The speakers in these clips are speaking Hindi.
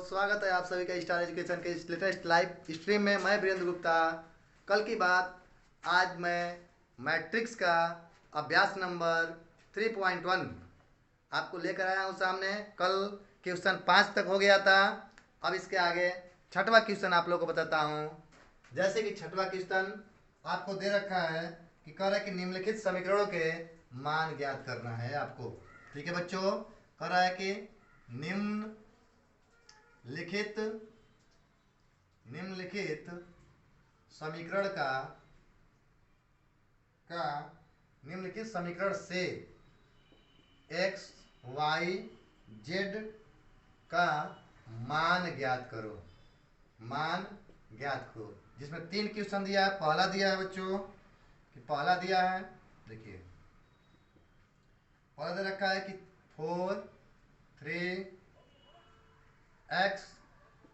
स्वागत है आप सभी का स्टार एजुकेशन के इस लेटेस्ट लाइव स्ट्रीम में। मैं वीरेंद्र गुप्ता। कल की बात आज मैं मैट्रिक्स का अभ्यास नंबर 3.1 आपको लेकर आया हूँ सामने। कल क्वेश्चन 5 तक हो गया था। अब इसके आगे छठवां क्वेश्चन आप लोगों को बताता हूँ। जैसे कि छठवां क्वेश्चन आपको दे रखा है कि कह रहा है कि निम्नलिखित समीकरणों के मान ज्ञात करना है आपको। ठीक है बच्चों, कह रहा है कि निम्नलिखित समीकरण का निम्नलिखित समीकरण से एक्स वाई जेड का मान ज्ञात करो। जिसमें 3 क्वेश्चन दिया है। पहला दिया है बच्चों कि पहला दिया है, देखिए पहला दे रखा है कि 4 3 x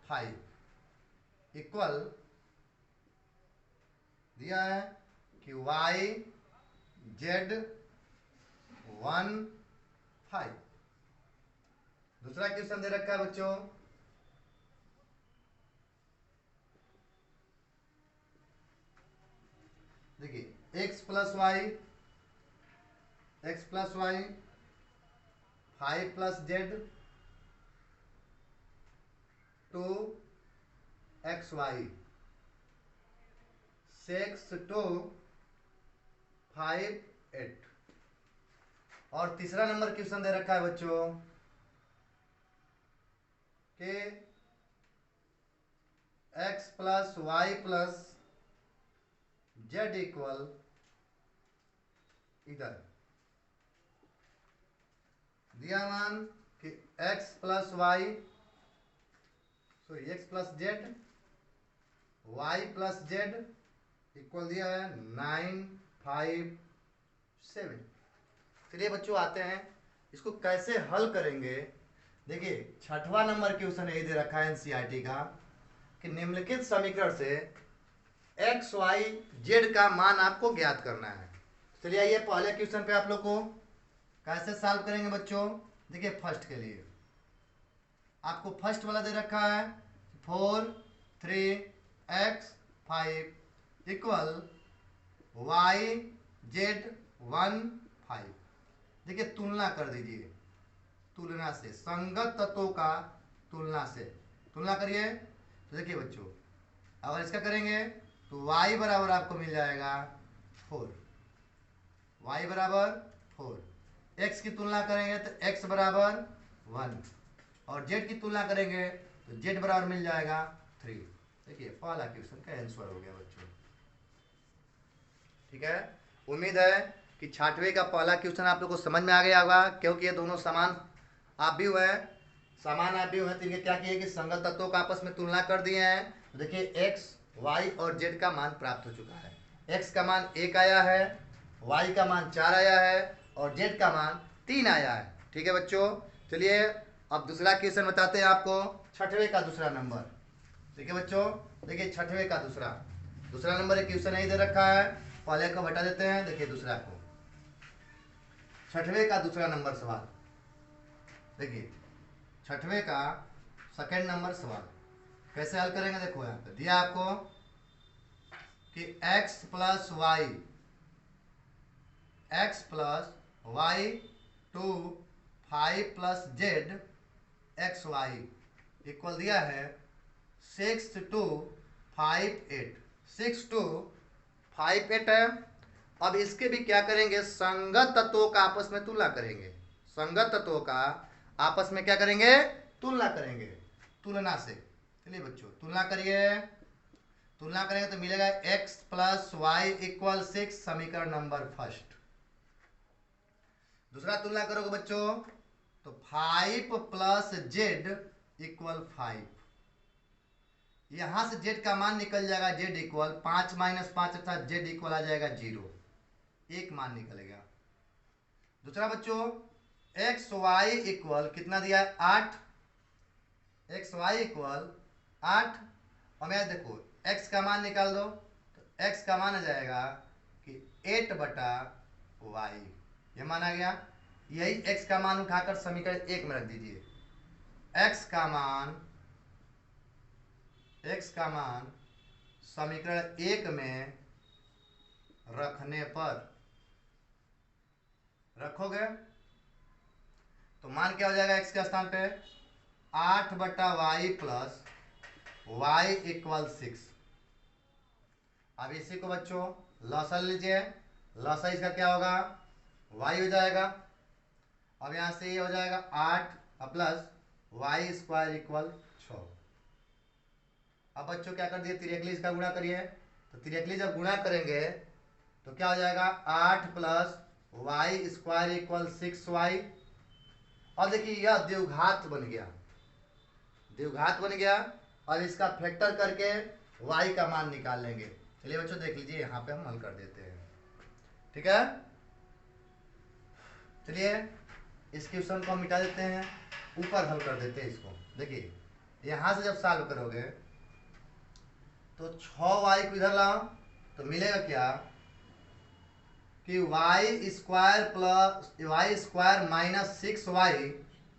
5 इक्वल दिया है कि y z 1 5। दूसरा क्वेश्चन दे रखा है बच्चों देखिए x plus y 5 plus z 2 x y 6 2 5 8। और तीसरा नंबर क्वेश्चन दे रखा है बच्चों कि x plus y plus z equal इधर दिया मान कि x plus y x plus z y plus z equal दिया है 9 5 7। चलिए बच्चों आते हैं इसको कैसे हल करेंगे। देखिए छठवां नंबर क्वेश्चन यही दे रखा है एनसीईआरटी का कि निम्नलिखित समीकरण से एक्स वाई जेड का मान आपको ज्ञात करना है। चलिए आइए पहले क्वेश्चन पे आप लोग को कैसे सॉल्व करेंगे बच्चों। देखिए फर्स्ट के लिए आपको फर्स्ट वाला दे रखा है 4 3 x 5 इक्वल y z 1 5। देखिए तुलना कर दीजिए, तुलना से संगत तत्वों का तुलना करिए। तो देखिए बच्चों अगर इसका करेंगे तो y बराबर आपको मिल जाएगा 4, y बराबर 4। x की तुलना करेंगे तो x बराबर 1 और z की तुलना करेंगे तो z बराबर मिल जाएगा 3। देखिए पहला क्वेश्चन का आंसर हो गया बच्चों। ठीक है, उम्मीद है कि छठवें का पहला क्वेश्चन आप लोग को समझ में आ गया होगा, क्योंकि ये दोनों समान आप भी हुए तो इनके क्या किए कि संगत तत्वों का आपस में तुलना कर दिए हैं। तो देखिए x y और z का मान प्राप्त हो चुका है। x का मान 1 आया है, y का मान 4 आया है और z का मान 3 आया है। ठीक है बच्चों, चलिए अब दूसरा क्वेश्चन बताते हैं आपको। छठवें का दूसरा नंबर देखिए बच्चों, देखिए छठवें का दूसरा नंबर एक क्वेश्चन यही दे रखा है। पहले को हटा देते हैं, देखिए दूसरा को। छठवें का दूसरा नंबर सवाल देखिए, छठवें का सेकंड नंबर सवाल कैसे हल करेंगे। देखो यहाँ पे दिया आपको कि x plus y 2 5 plus z x y equal दिया है 6 2 5 8। 6 2 5 8 है। अब इसके भी क्या करेंगे, संगत तत्वों का आपस में तुलना करेंगे। संगत तत्वों का आपस में क्या करेंगे, तुलना करेंगे तुलना से। चलिए बच्चों तुलना करेंगे तो मिलेगा x प्लस वाई इक्वल 6, समीकरण नंबर फर्स्ट। दूसरा तुलना करोगे बच्चों तो 5 प्लस जेड इक्वल 5। यहां से z का मान निकल जाएगा, z इक्वल 5 माइनस 5 अर्थात z इक्वल आ जाएगा 0, एक मान निकलेगा। दूसरा बच्चों एक्स वाई इक्वल कितना दिया है 8, एक्स वाई इक्वल 8। और मैं देखो x का मान निकाल दो तो x का मान आ जाएगा कि 8 बटा वाई, ये मान आ गया। यही x का मान उठाकर समीकरण 1 में रख दीजिए। x का मान x का मान समीकरण 1 में रखने पर रखोगे तो मान क्या हो जाएगा x के स्थान पे 8/y प्लस y इक्वल 6। अब इसी को बच्चों लसा लीजिए, लसा इसका क्या होगा y हो जाएगा। अब यहां से ये हो जाएगा 8 प्लस वाई स्क्वायर इक्वल 6। अब बच्चों क्या कर दिए, तिरकली इसका गुणा करिए, तो तिरकली जब गुणा करेंगे तो क्या हो जाएगा 8 plus y square equal 6y। और देखिए यह द्विघात बन गया, द्विघात बन गया। और इसका फैक्टर करके y का मान निकाल लेंगे। चलिए बच्चों देख लीजिए, यहाँ पे हम हल कर देते हैं, ठीक है। चलिए इस क्वेश्चन को हम मिटा देते हैं, ऊपर हल कर देते हैं इसको। देखिए यहाँ से जब सॉल्व करोगे तो 6y को इधर लाओ तो मिलेगा क्या कि y square plus y square minus 6y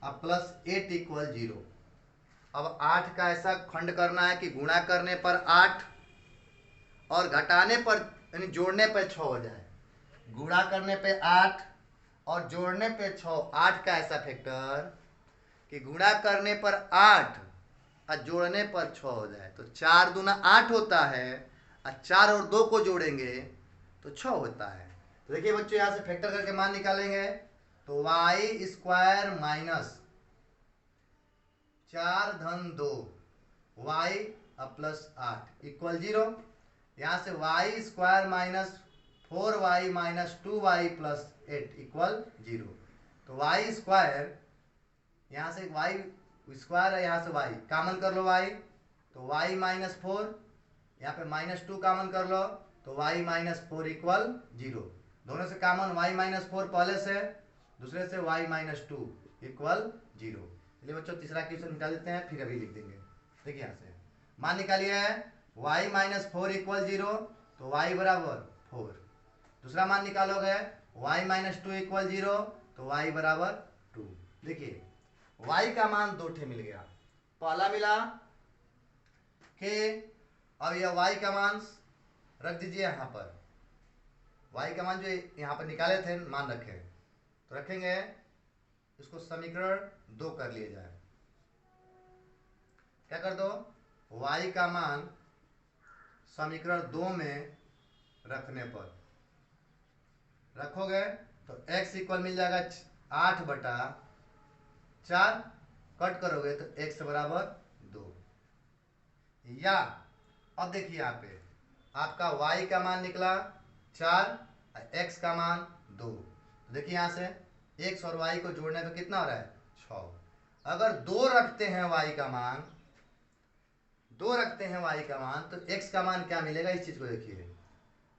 plus 8 equal 0। अब 8 का ऐसा खंड करना है कि गुणा करने पर 8 और घटाने पर यानी जोड़ने पर 6 हो जाए। गुणा करने पे 8 और जोड़ने पे 6। 8 का ऐसा फैक्टर कि गुणा करने पर 8 और जोड़ने पर 6 हो जाए। तो 4 दूना 8 होता है और 4 और 2 को जोड़ेंगे तो 6 होता है। तो देखिए बच्चों यहाँ से फैक्टर करके मान निकालेंगे तो वाई स्क्वायर माइनस 4 धन 2 वाई प्लस 8 इक्वल 0। यहाँ से y square minus 4y minus 2y plus 8 equal 0। तो वाई स्क्वायर यहाँ से वाई स्क्वायर है, यहाँ से y कामन कर लो y, तो y माइनस 4, यहाँ पे माइनस 2 कामन कर लो तो y माइनस 4 इक्वल 0। दोनों से कामन y माइनस 4 पहले से, दूसरे से y माइनस 2 इक्वल 0। चलिए बच्चों तीसरा क्वेश्चन मिटा देते हैं, फिर अभी लिख देंगे। देखिए यहाँ से मान निकालिए है y माइनस 4 इक्वल 0, तो y बराबर 4। दूसरा मान निकालोगे y माइनस 2 इक्वल 0, तो y बराबर 2। देखिए y का मान 2 ठे मिल गया। पहला मिला कि अब यह y का मान रख दीजिए यहाँ पर, y का मान जो यहाँ पर निकाले थे मान रखे, तो रखेंगे इसको समीकरण 2 कर लिए जाए। क्या कर दो, y का मान समीकरण 2 में रखने पर रखोगे तो x इक्वल मिल जाएगा 8/4, कट करोगे तो x बराबर 2। या अब देखिए यहाँ पे आपका y का मान निकला 4, x का मान 2। तो देखिए यहाँ से x और y को जोड़ने पे कितना हो रहा है 6। अगर 2 रखते हैं y का मान, 2 रखते हैं y का मान, तो x का मान क्या मिलेगा इस चीज को देखिए।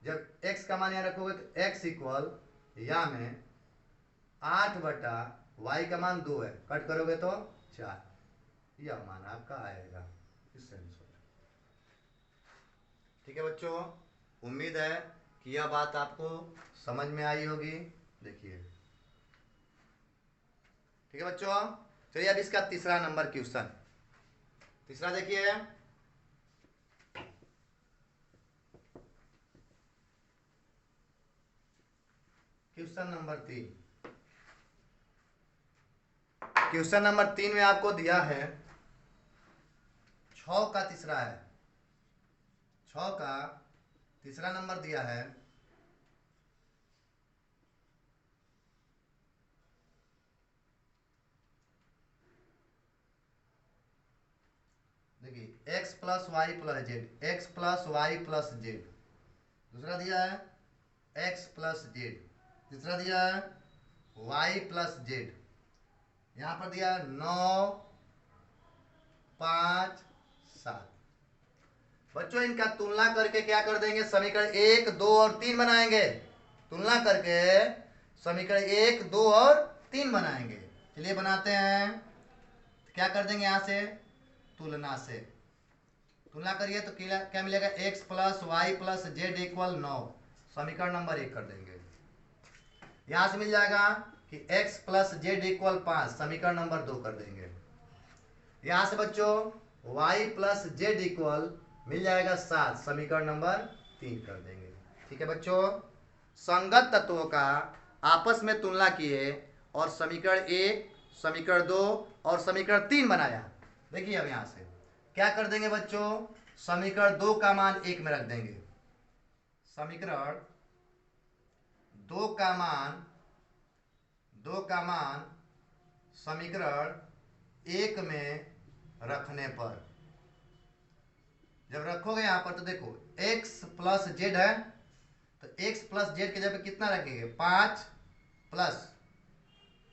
जब x का मान यहाँ रखोगे तो x इक्वल या में 8/y का मान 2 है, कट करोगे तो 4, यह मान आपका आएगा इस आंसर। ठीक है बच्चों, उम्मीद है कि यह बात आपको समझ में आई होगी। देखिए ठीक है बच्चों, चलिए अब इसका तीसरा नंबर क्वेश्चन। तीसरा देखिए, क्वेश्चन नंबर 3। क्वेश्चन नंबर 3 में आपको दिया है 6 का तीसरा है, 6 का तीसरा नंबर दिया है। देखिए x plus y plus z, x plus y plus z. दूसरा दिया है x प्लस जेड। तीसरा दिया है y प्लस जेड। यहाँ पर दिया है 9, 5, 7। बच्चों इनका तुलना करके क्या कर देंगे, समीकरण 1, 2 और 3 बनाएंगे। तुलना करके समीकरण 1, 2 और 3 बनाएंगे। चलिए बनाते हैं। क्या कर देंगे यहाँ से, तुलना से तुलना करिए तो क्या मिलेगा, x plus y plus z equal 9, समीकरण नंबर 1 कर देंगे। यहां से मिल जाएगा कि x प्लस जेड इक्वल 5, समीकरण नंबर 2 कर देंगे। यहां से बच्चों वाई प्लस जेड इक्वल मिल जाएगा 7, समीकरण नंबर 3 कर देंगे। ठीक है बच्चों, संगत तत्वों का आपस में तुलना किए और समीकरण 1, समीकरण 2 और समीकरण 3 बनाया। देखिए अब यहाँ से क्या कर देंगे बच्चों, समीकरण 2 का मान 1 में रख देंगे, समीकरण 2 का मान समीकरण 1 में रखने पर, जब रखोगे यहाँ पर तो देखो x प्लस जेड है, तो x प्लस जेड के जगह पे कितना रखेंगे, 5 प्लस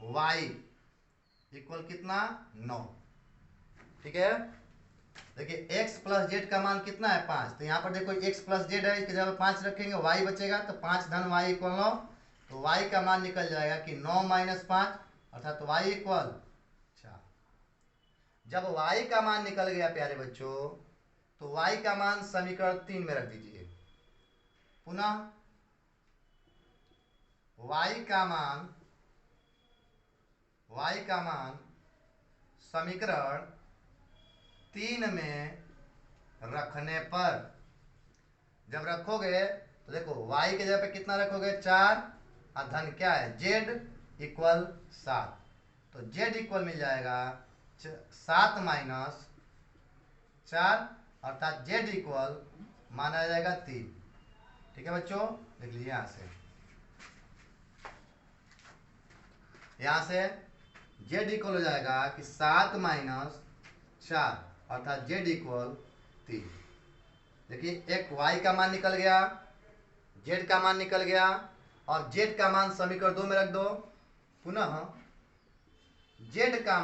y इक्वल कितना, 9। ठीक है, देखिए x प्लस जेड का मान कितना है, 5, तो यहाँ पर देखो x प्लस जेड है, इसके जगह 5 रखेंगे, y बचेगा, तो 5 धन y इक्वल 9, तो y का मान निकल जाएगा कि 9 माइनस 5 अर्थात y इक्वल 4। जब y का मान निकल गया प्यारे बच्चों, तो y का मान समीकरण 3 में रख दीजिए। पुनः y का मान समीकरण 3 में रखने पर, जब रखोगे तो देखो y के जगह पे कितना रखोगे, 4 और धन क्या है, z इक्वल 7, तो z इक्वल मिल जाएगा 7 माइनस 4 अर्थात z इक्वल माना जाएगा 3। ठीक है बच्चों, देख लीजिए यहाँ से z इक्वल हो जाएगा कि 7 माइनस 4 अर्थात z इक्वल 3। देखिए एक y का मान निकल गया, z का मान निकल गया, और z का मान समीकरण 2 में रख दो। पुनः z का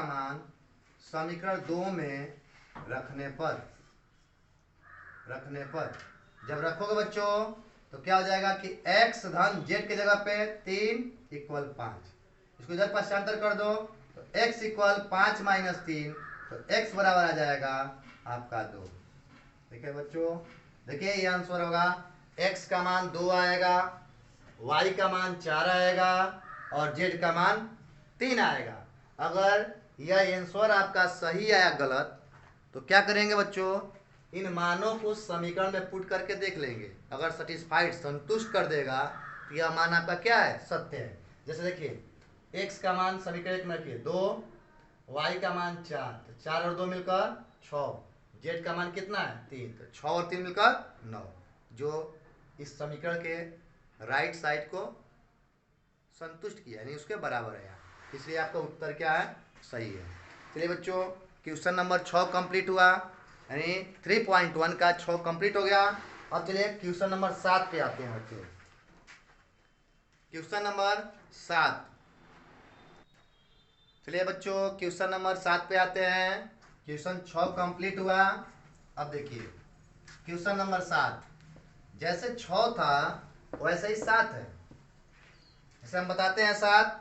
मान समीकरण 2 में रखने पर जब रखोगे बच्चों तो क्या हो जाएगा कि x धन z के जगह पे 3 इक्वल 5, इसको इधर पश्चांतर कर दो तो x इक्वल 5 माइनस 3, तो x बराबर आ जाएगा आपका 2। ठीक है बच्चों, देखिए ये आंसर होगा, x का मान 2 आएगा, y का मान 4 आएगा और z का मान 3 आएगा। अगर यह आंसर आपका सही आया गलत तो क्या करेंगे बच्चों, इन मानों को समीकरण में पुट करके देख लेंगे, अगर सेटिस्फाइड संतुष्ट कर देगा तो यह मान आपका क्या है, सत्य है। जैसे देखिए x का मान समीकरण 1 में रखिए 2, y का मान 4, तो 4 और 2 मिलकर 6, z का मान कितना है 3, तो 6 और 3 मिलकर 9, जो इस समीकरण के राइट साइड को संतुष्ट किया, यानी उसके बराबर है, इसलिए आपका उत्तर क्या है, सही है। चलिए बच्चों, क्वेश्चन नंबर 6 कंप्लीट हुआ, यानी 3.1 का 6 कंप्लीट हो गया। अब चलिए क्वेश्चन नंबर 7 पे आते हैं बच्चों। क्वेश्चन नंबर 7, चलिए बच्चों क्वेश्चन नंबर 7 पे आते हैं। क्वेश्चन 6 कंप्लीट हुआ। अब देखिए क्वेश्चन नंबर 7, जैसे 6 था वैसे ही 7 है, ऐसे हम बताते हैं 7।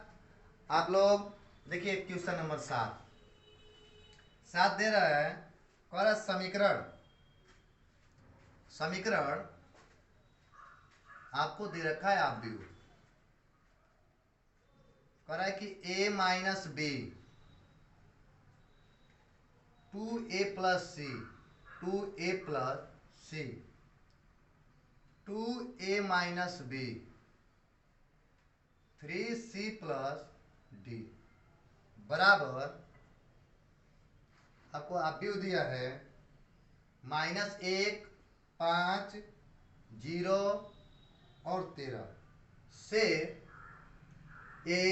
आप लोग देखिए क्वेश्चन नंबर 7 दे रहा है, कह रहा समीकरण आपको दे रखा है, आप भी कह रहा है कि a minus b 2a plus c 2a minus b 3c plus d बराबर, आपको अव्यय दिया है -1, 5, 0 और 13 से a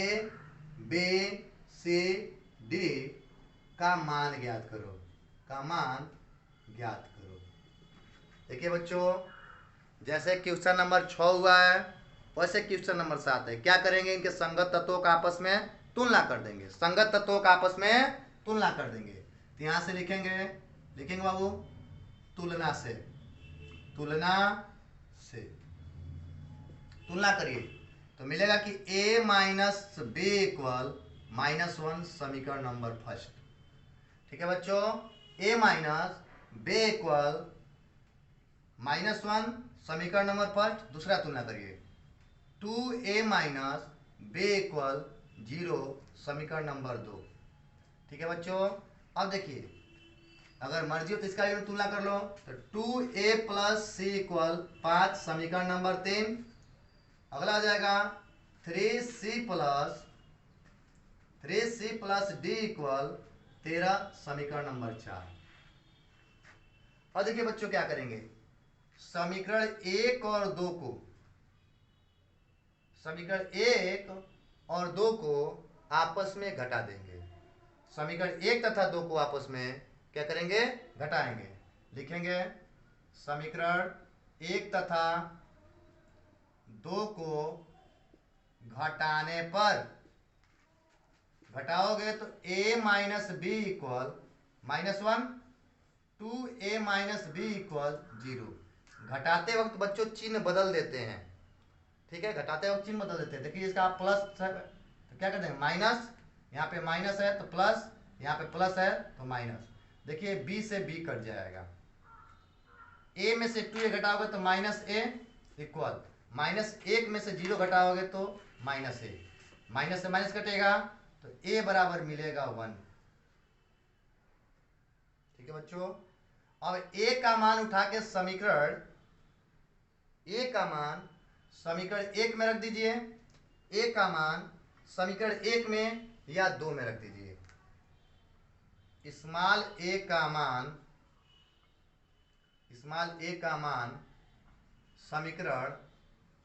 b c d का मान ज्ञात करो, देखिए बच्चों जैसे क्वेश्चन नंबर 6 हुआ है वैसे क्वेश्चन नंबर 7 है। क्या करेंगे, इनके संगत तत्वों का आपस में तुलना कर देंगे, तो यहाँ से लिखेंगे बाबू तुलना करिए तो मिलेगा कि a माइनस बी इक्वल -1, समीकरण नंबर फर्स्ट। ठीक है बच्चों, a माइनस बी इक्वल -1, समीकरण नंबर फर्स्ट। दूसरा तुलना करिए 2a माइनस बी इक्वल 0, समीकरण नंबर 2। ठीक है बच्चों, अब देखिए, अगर मर्जी हो तो इसका भी तुलना कर लो। तो 2a प्लस सी इक्वल 5, समीकरण नंबर 3। अगला आ जाएगा 3c प्लस डी इक्वल 13, समीकरण नंबर 4। और देखिए बच्चों क्या करेंगे, समीकरण 1 और 2 को, समीकरण 1 और 2 को आपस में घटा देंगे। समीकरण 1 तथा 2 को आपस में क्या करेंगे, घटाएंगे। लिखेंगे समीकरण 1 तथा 2 को घटाने पर, घटाओगे तो a minus b equal -1, 2a minus b equal 0। घटाते वक्त बच्चों चिन्ह बदल देते हैं, ठीक है, घटाते वक्त चिन्ह बदल देते हैं। देखिए इसका प्लस है तो क्या करते हैं माइनस, यहाँ पे माइनस है तो प्लस, यहाँ पे प्लस है तो माइनस। देखिए b से b कट जाएगा, a में से 2a घटाओगे तो -a इक्वल -1 में से 0 घटाओगे तो -a, माइनस से माइनस कटेगा तो a बराबर मिलेगा 1। ठीक है बच्चों, अब a का मान उठा के समीकरण, a का मान समीकरण 1 में रख दीजिए, a का मान समीकरण 1 में या 2 में रख दीजिए। स्मॉल a का मान, स्मॉल a का मान समीकरण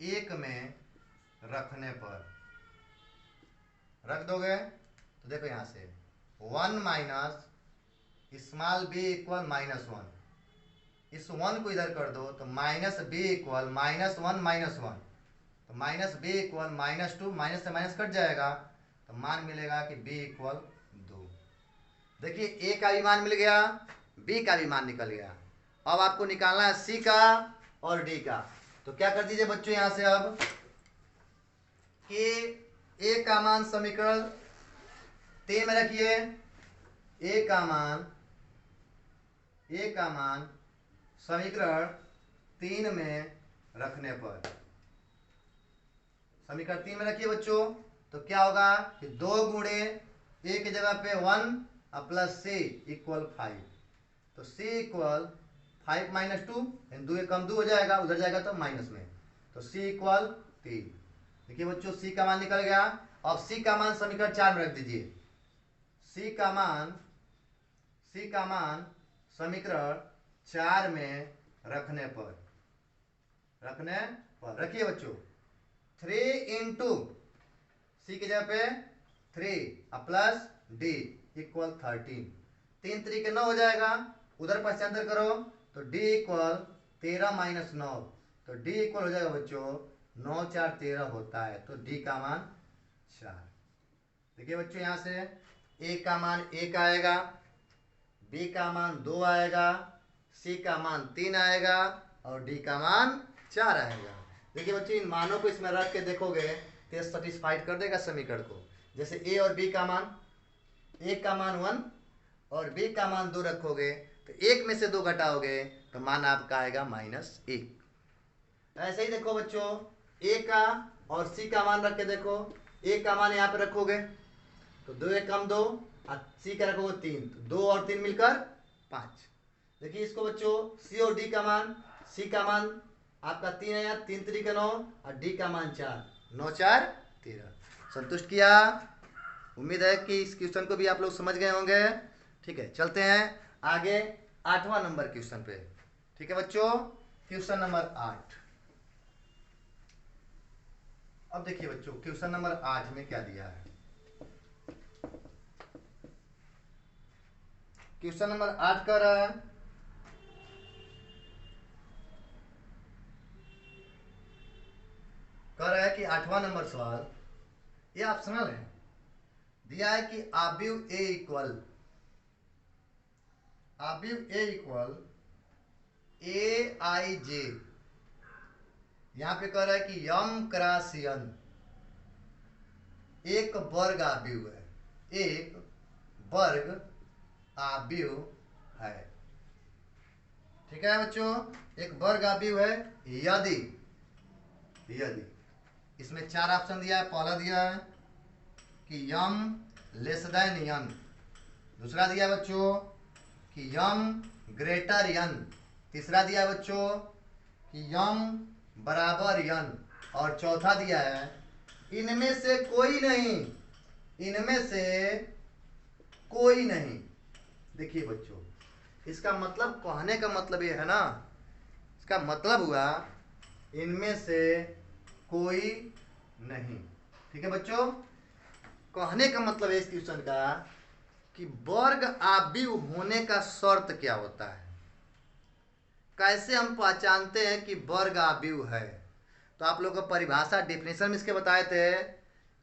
1 में रखने पर रख दोगे तो देखो यहां से 1 माइनस स्मॉल b इक्वल -1, इस 1 को इधर कर दो तो -b इक्वल -1 -1, तो -b इक्वल -2, माइनस से माइनस कट जाएगा तो मान मिलेगा कि b इक्वल 2। देखिए a का भी मान मिल गया, b का भी मान निकल गया। अब आपको निकालना है c का और d का। तो क्या कर दीजिए बच्चों यहां से, अब कि a का मान समीकरण 3 में रखिए, a का मान समीकरण 3 में रखने पर, समीकरण 3 में रखिए बच्चों। तो क्या होगा कि 2 गुणे a की जगह पे 1 प्लस c इक्वल 5, तो c इक्वल 5 - 2, 2 कम 2 हो जाएगा, उधर जाएगा तो माइनस में, तो c इक्वल 3। देखिए बच्चों c का मान निकल गया। अब c का मान समीकरण 4 में रख दीजिए, c का मान समीकरण 4 में रखने पर रखिए बच्चों। 3 इंटू सी की जगह पे 3 प्लस डी इक्वल 13, 3 3 9 हो जाएगा, उधर पश्चांतर करो तो d इक्वल 13 - 9, तो d इक्वल हो जाएगा बच्चों 9 4 13 होता है, तो d का मान 4। देखिए बच्चों यहाँ से a का मान 1 आएगा, b का मान 2 आएगा, c का मान 3 आएगा और d का मान 4 आएगा। देखिए बच्चों इन मानों को इसमें रख के देखोगे तो सेटिस्फाइड कर देगा समीकरण को। जैसे a और b का मान, a का मान 1 और b का मान 2 रखोगे तो 1 में से 2 घटाओगे तो मान आपका आएगा -1। ऐसे ही देखो बच्चों a का और c का मान रख के देखो, a का मान यहाँ पे रखोगे तो 2 1 कम 2 और c का रखोगे 3, तो 2 और 3 मिलकर 5। देखिए इसको बच्चों c और d का मान, c का मान आपका 3 है, 3 3 9 और d का मान 4, 9 4 13। संतुष्ट किया? उम्मीद है कि इस क्वेश्चन को भी आप लोग समझ गए होंगे। ठीक है, चलते हैं आगे 8वां नंबर क्वेश्चन पे। ठीक है बच्चों, क्वेश्चन नंबर 8। अब देखिए बच्चों क्वेश्चन नंबर 8 में क्या दिया है। क्वेश्चन नंबर 8 कह रहा है कि 8वां नंबर सवाल, ये ऑप्शनल है, दिया है कि आव्यूह ए इक्वल ए आई जे, यहां पे कह रहा है कि यम क्रॉस n एक वर्ग आव्यूह है, एक वर्ग आव्यूह है। ठीक है बच्चों, एक वर्ग आव्यूह है यदि इसमें 4 ऑप्शन दिया है। पहला दिया है कि यम लेस देन n, दूसरा दिया बच्चों कि यम ग्रेटर यन, तीसरा दिया बच्चों कि यम बराबर यन, और चौथा दिया है इनमें से कोई नहीं, इनमें से कोई नहीं। देखिए बच्चों, इसका मतलब, कहने का मतलब ये है ना, इसका मतलब हुआ इनमें से कोई नहीं। ठीक है बच्चों, कहने का मतलब है इस क्वेश्चन का कि वर्ग आव्यूह होने का शर्त क्या होता है, कैसे हम पहचानते हैं कि वर्ग आव्यूह है। तो आप लोग को परिभाषा डेफिनेशन में इसके बताए थे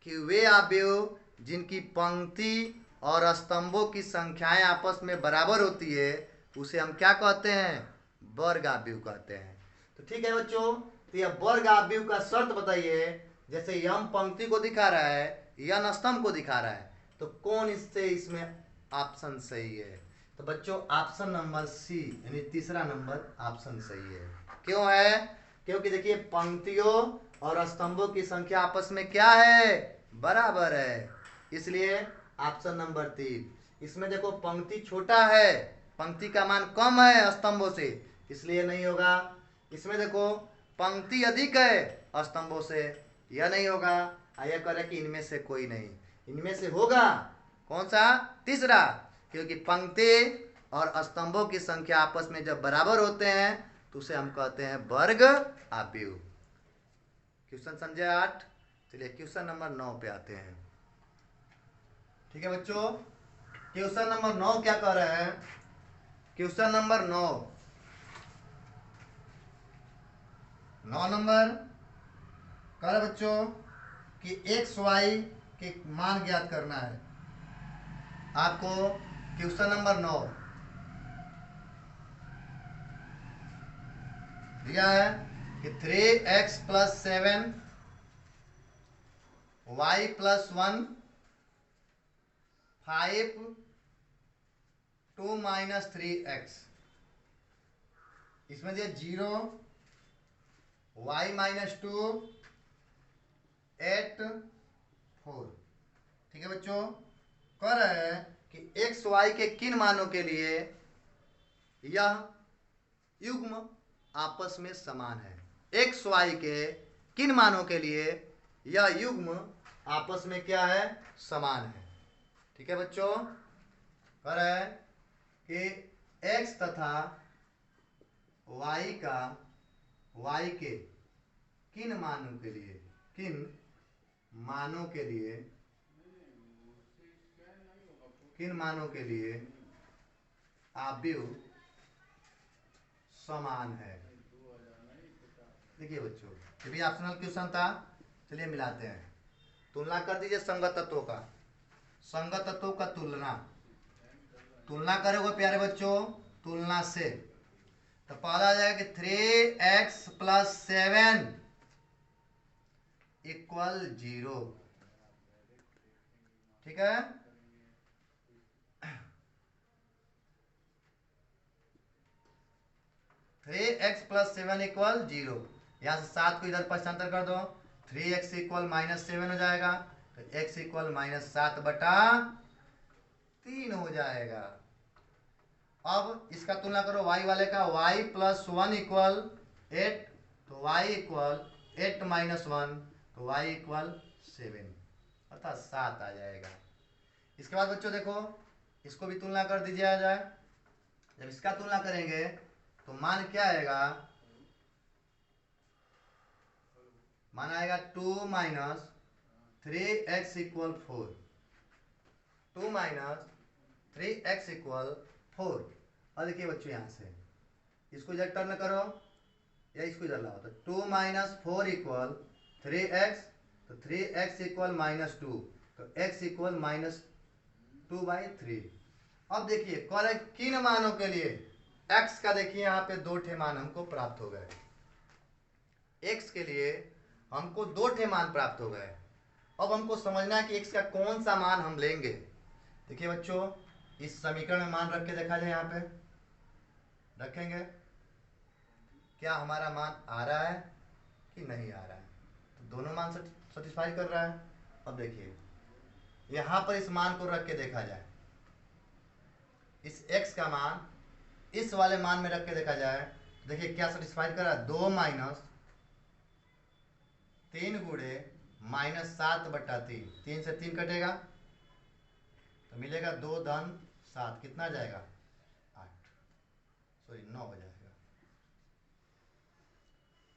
कि वे आव्यूह जिनकी पंक्ति और स्तंभों की संख्याएं आपस में बराबर होती है उसे हम क्या कहते हैं, वर्ग आव्यूह कहते हैं। तो ठीक है बच्चों, तो यह वर्ग आव्यूह का शर्त बताइए। जैसे यम पंक्ति को दिखा रहा है, यन स्तंभ को दिखा रहा है, तो कौन इससे इसमें ऑप्शन सही है। तो बच्चों ऑप्शन नंबर सी यानी तीसरा नंबर ऑप्शन सही है। क्यों है, क्योंकि देखिए पंक्तियों और स्तंभों की संख्या आपस में क्या है, बराबर है, इसलिए ऑप्शन नंबर 3। इसमें देखो पंक्ति छोटा है, पंक्ति का मान कम है स्तंभों से, इसलिए नहीं होगा। इसमें देखो पंक्ति अधिक है स्तंभों से, यह नहीं होगा। यह करे कि इनमें से कोई नहीं, इनमें से होगा कौन सा, तीसरा, क्योंकि पंक्ति और स्तंभों की संख्या आपस में जब बराबर होते हैं तो उसे हम कहते हैं वर्ग आव्यूह। क्वेश्चन समझे 8। चलिए क्वेश्चन नंबर 9 पे आते हैं। ठीक है बच्चों, क्वेश्चन नंबर 9 क्या कह रहे हैं, क्वेश्चन नंबर 9 नंबर कह रहे बच्चों कि एक्स वाई के मान ज्ञात करना है आपको। क्वेश्चन नंबर 9 दिया है कि 3x + 7 y + 1 5 2 - 3x, इसमें दिया 0 y - 2 8 4। ठीक है बच्चों, कह रहे हैं कि एक्स वाई के किन मानों के लिए यह युग्म आपस में समान है, एक्स वाई के किन मानों के लिए यह युग्म आपस में क्या है, समान है। ठीक है बच्चों, कह रहे हैं कि एक्स तथा वाई का, वाई के किन मानों के लिए, किन मानों के लिए, किन मानों के लिए आव्यूह समान है। देखिए बच्चों, ये भी ऑप्शनल क्वेश्चन था, चलिए मिलाते हैं। तुलना कर दीजिए संगत तत्वों का, संगत तत्वों का तुलना, तुलना करोगे प्यारे बच्चों तुलना से, तो पहला आ जाएगा कि 3x + 7 = 0। ठीक है, 3x + 7 = 0। यहाँ से 7 को इधर पक्षांतर कर दो, 3x = -7 हो जाएगा, तो x = -7/3 हो जाएगा। अब इसका तुलना करो y वाले का, y + 1 = 8, तो y = 8 - 1, तो y = 7, अर्थात 7 आ जाएगा। इसके बाद बच्चों देखो इसको भी तुलना कर दीजिए आ जाए। जब इसका तुलना करेंगे तो मान क्या आएगा, मान आएगा 2 - 3x = 4, 2 - 3x = 4। और देखिए बच्चों यहाँ से इसको इधर टर्न करो या इसको इधर लाओ, तो 2 - 4 = 3x, तो 3x = -2, तो x = -2/3। अब देखिए कह रहे किन मानों के लिए, x का देखिए यहाँ पे 2 ठे मान हमको प्राप्त हो गए, x के लिए हमको 2 ठे मान प्राप्त हो गए। अब हमको समझना है कि x का कौन सा मान हम लेंगे। देखिए बच्चों इस समीकरण में मान रख के देखा जाए, यहाँ पे रखेंगे क्या हमारा मान आ रहा है कि नहीं आ रहा है, तो दोनों मान सेटिस्फाई कर रहा है। अब देखिए यहाँ पर इस मान को रख के देखा जाए, इस x का मान इस वाले मान में रख के देखा जाए, देखिए क्या सेटिस्फाइड कर रहा है, 2 माइनस 3 गुणे -7/3, 3 से 3 कटेगा तो मिलेगा 2 धन 7, कितना जाएगा 8, सॉरी 9 हो जाएगा।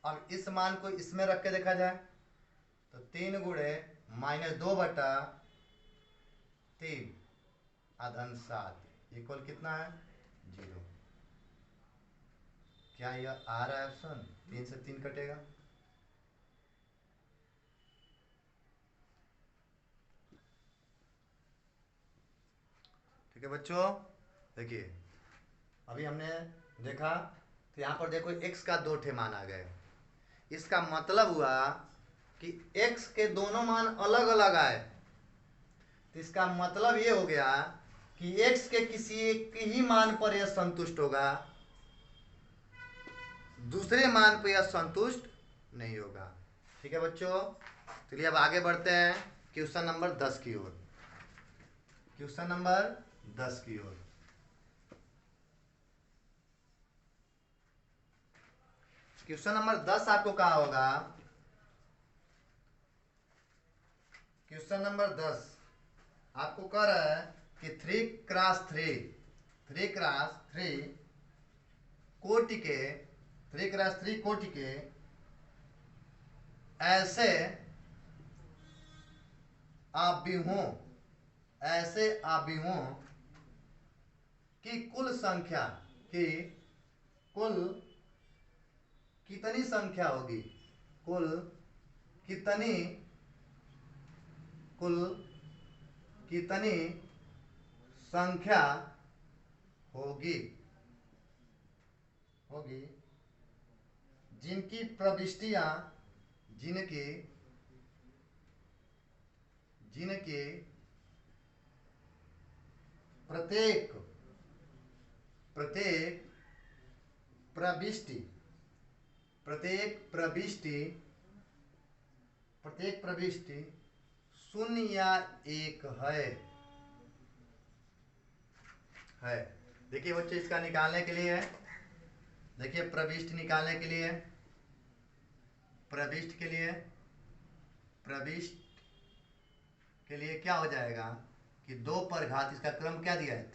अब इस मान को इसमें रख के देखा जाए तो 3 गुणे -2/3 अधन 7 इक्वल कितना है 0। क्या यह आ रहा है ऑप्शन, 3 से 3 कटेगा। ठीक है बच्चों, देखिए अभी हमने देखा तो यहाँ पर देखो x का 2 ठे मान आ गए। इसका मतलब हुआ कि x के दोनों मान अलग अलग आए, तो इसका मतलब ये हो गया कि x के किसी एक ही मान पर यह संतुष्ट होगा, दूसरे मान पर यह संतुष्ट नहीं होगा। ठीक है बच्चों, चलिए अब आगे बढ़ते हैं क्वेश्चन नंबर 10 की ओर। क्वेश्चन नंबर 10 की ओर। क्वेश्चन नंबर 10 आपको कहा होगा, क्वेश्चन नंबर 10 आपको कह रहा है कि 3x3 कोटि के 3x3 कोटि के ऐसे आव्यूहों की कुल संख्या की कुल कितनी संख्या होगी, कुल कितनी संख्या होगी जिनकी प्रविष्टियां जिनकी प्रत्येक प्रविष्टि 0 या 1 है। देखिए बच्चे इसका निकालने के लिए, देखिए प्रविष्टि निकालने के लिए, प्रविष्ट के लिए क्या हो जाएगा कि 2 पर घात, इसका क्रम क्या दिया है 3